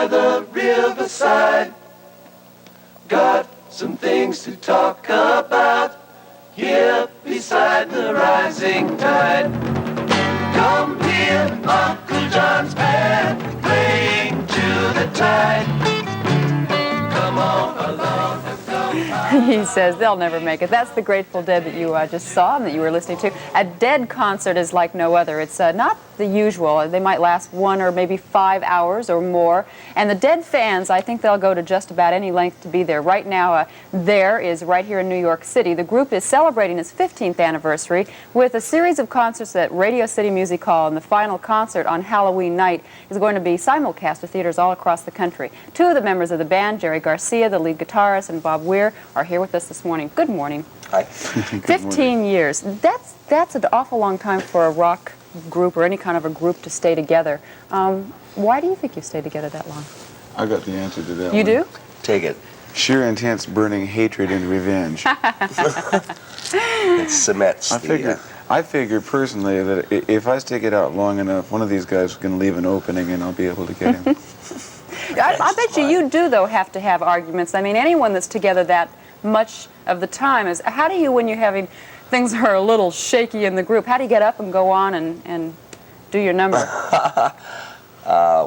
by the riverside. Got some things to talk about here beside the rising tide. Come hear Uncle John's band playing to the tide. Come on along and go. He says they'll never make it. That's the Grateful Dead that you just saw and that you were listening to. A Dead concert is like no other. It's not the usual. They might last 1 or maybe 5 hours or more. And the Dead fans, I think they'll go to just about any length to be there. Right now, there is right here in New York City. The group is celebrating its 15th anniversary with a series of concerts at Radio City Music Hall, and the final concert on Halloween night is going to be simulcast to theaters all across the country. 2 of the members of the band, Jerry Garcia, the lead guitarist, and Bob Weir, are here with us this morning. Good morning. Hi. 15 years. That's an awful long time for a rock group or any kind of a group to stay together. Why do you think you've stayed together that long? I got the answer to that. You do? Take it. Sheer intense burning hatred and revenge. It cements I figure personally that if I stick it out long enough, one of these guys is going to leave an opening and I'll be able to get him. I bet you do, though, have to have arguments. I mean, anyone that's together that much of the time is, how do you, when you're having things are a little shaky in the group, how do you get up and go on and do your number?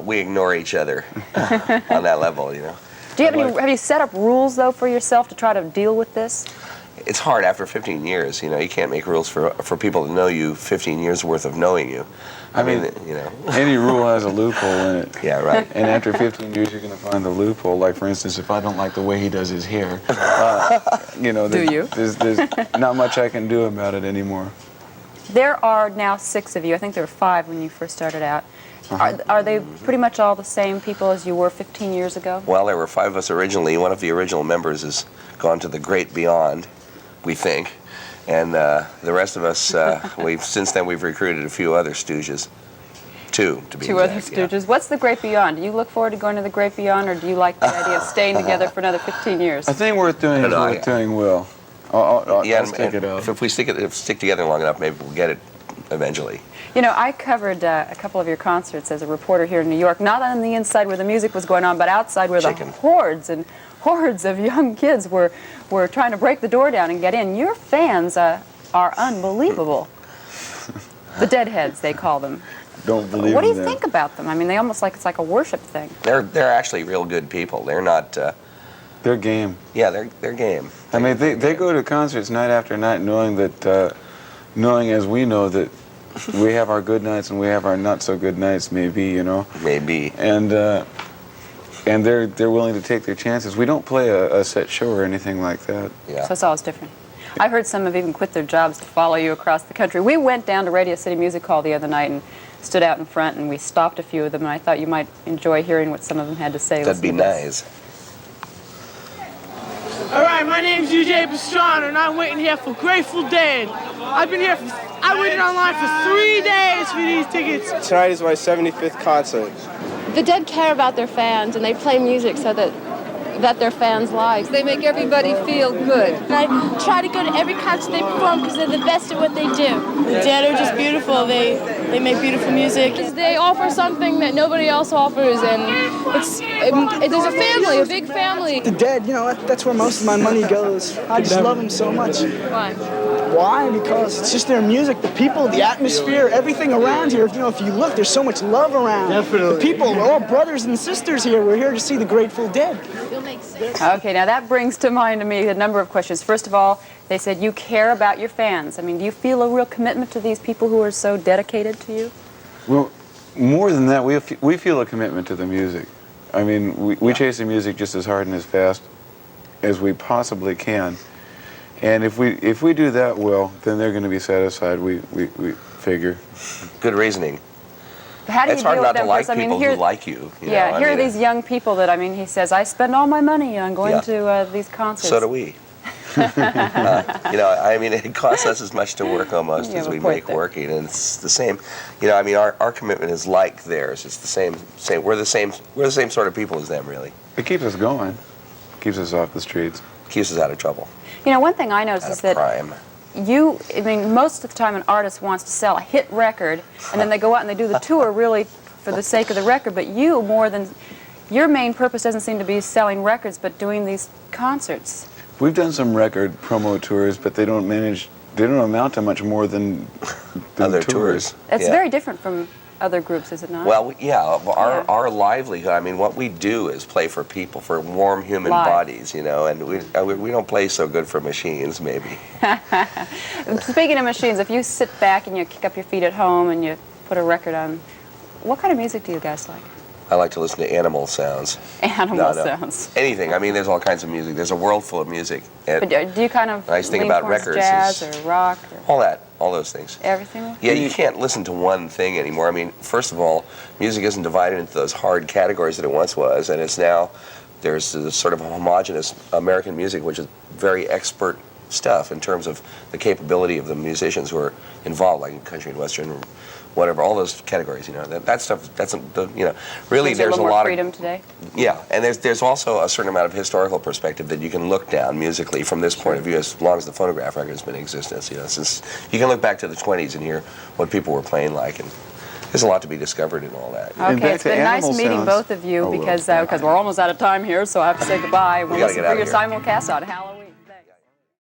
We ignore each other on that level, you know. Do you have you set up rules, though, for yourself to try to deal with this? It's hard after 15 years, you know. You can't make rules for people to know you 15 years worth of knowing you. I mean, you know. Any rule has a loophole in it. Yeah, right. And after 15 years, you're going to find the loophole. Like, for instance, if I don't like the way he does his hair, you know, there's not much I can do about it anymore. There are now 6 of you. I think there were 5 when you first started out. Are they pretty much all the same people as you were 15 years ago? Well, there were 5 of us originally. One of the original members has gone to the great beyond, we think. And the rest of us, since then we've recruited a few other stooges. 2, to be exact. 2 other stooges. Yeah. What's the great beyond? Do you look forward to going to the great beyond, or do you like the idea of staying together for another 15 years? I think worth doing is worth doing well. I'll stick it out. If we stick together long enough, maybe we'll get it eventually. You know, I covered a couple of your concerts as a reporter here in New York, not on the inside where the music was going on, but outside where the hordes and hordes of young kids were trying to break the door down and get in. Your fans are unbelievable. The Deadheads, they call them. Don't believe What do you think about them? I mean, they almost like it's like a worship thing. They're actually real good people. They're not. They're game. Yeah, they're game. I mean, they go to concerts night after night, knowing as we know that we have our good nights and we have our not so good nights, maybe, you know. Maybe. And they're willing to take their chances. We don't play a set show or anything like that. Yeah. So it's always different. I've heard some have even quit their jobs to follow you across the country. We went down to Radio City Music Hall the other night and stood out in front, and we stopped a few of them, and I thought you might enjoy hearing what some of them had to say. That'd be nice. All right, my name's UJ Pastrana, and I'm waiting here for Grateful Dead. I waited online for 3 days for these tickets. Tonight is my 75th concert. The Dead care about their fans, and they play music so that their fans like. They make everybody feel good. And I try to go to every concert they perform because they're the best at what they do. The Dead are just beautiful. They make beautiful music. They offer something that nobody else offers, and there's a family, a big family. The Dead, you know, that's where most of my money goes. I just love them so much. Why? Why? Because it's just their music, the people, the atmosphere, everything around here. You know, if you look, there's so much love around. Definitely. The people are all brothers and sisters here. We're here to see the Grateful Dead. Okay, now that brings to mind to me a number of questions. First of all, they said you care about your fans. I mean, do you feel a real commitment to these people who are so dedicated to you? Well, more than that, we feel a commitment to the music. I mean, we chase the music just as hard and as fast as we possibly can. And if we do that well, then they're going to be satisfied, we figure. Good reasoning. How do it's you hard deal not with to them? like I mean, people who like you. Yeah, here are these young people that, I mean, he says, I spend all my money on going to these concerts. So do we. You know, I mean, it costs us as much to work almost as we make working, and it's the same. You know, I mean, our commitment is like theirs. It's the same. We're the same sort of people as them, really. It keeps us going. Keeps us off the streets. Keeps us out of trouble. You know, one thing I noticed is that crime. I mean, most of the time an artist wants to sell a hit record, and then they go out and they do the tour really for the sake of the record, but you, more than your main purpose doesn't seem to be selling records, but doing these concerts. We've done some record promo tours, but they don't amount to much more than other tours. It's very different from other groups, is it not? Well, our livelihood, I mean, what we do is play for people, for warm human bodies, you know, and we don't play so good for machines, maybe. Speaking of machines, if you sit back and you kick up your feet at home and you put a record on, what kind of music do you guys like? I like to listen to animal sounds. Animal sounds. Anything. I mean, there's all kinds of music. There's a world full of music. But do you kind of nice thing about records jazz or rock? Or all those things. Everything? Yeah, you can't listen to one thing anymore. I mean, first of all, music isn't divided into those hard categories that it once was, and it's now, there's this sort of homogenous American music, which is very expert stuff in terms of the capability of the musicians who are involved, like in country and western, or whatever, all those categories, you know, that stuff, that's, you know, really there's a lot of freedom today. Yeah, and there's also a certain amount of historical perspective that you can look down musically from this point of view, as long as the phonograph record's been in existence, you know, since you can look back to the 20s and hear what people were playing like, and there's a lot to be discovered in all that. Okay, it's been nice meeting both of you because we're almost out of time here, so I have to say goodbye. We'll listen for your simulcast on Halloween.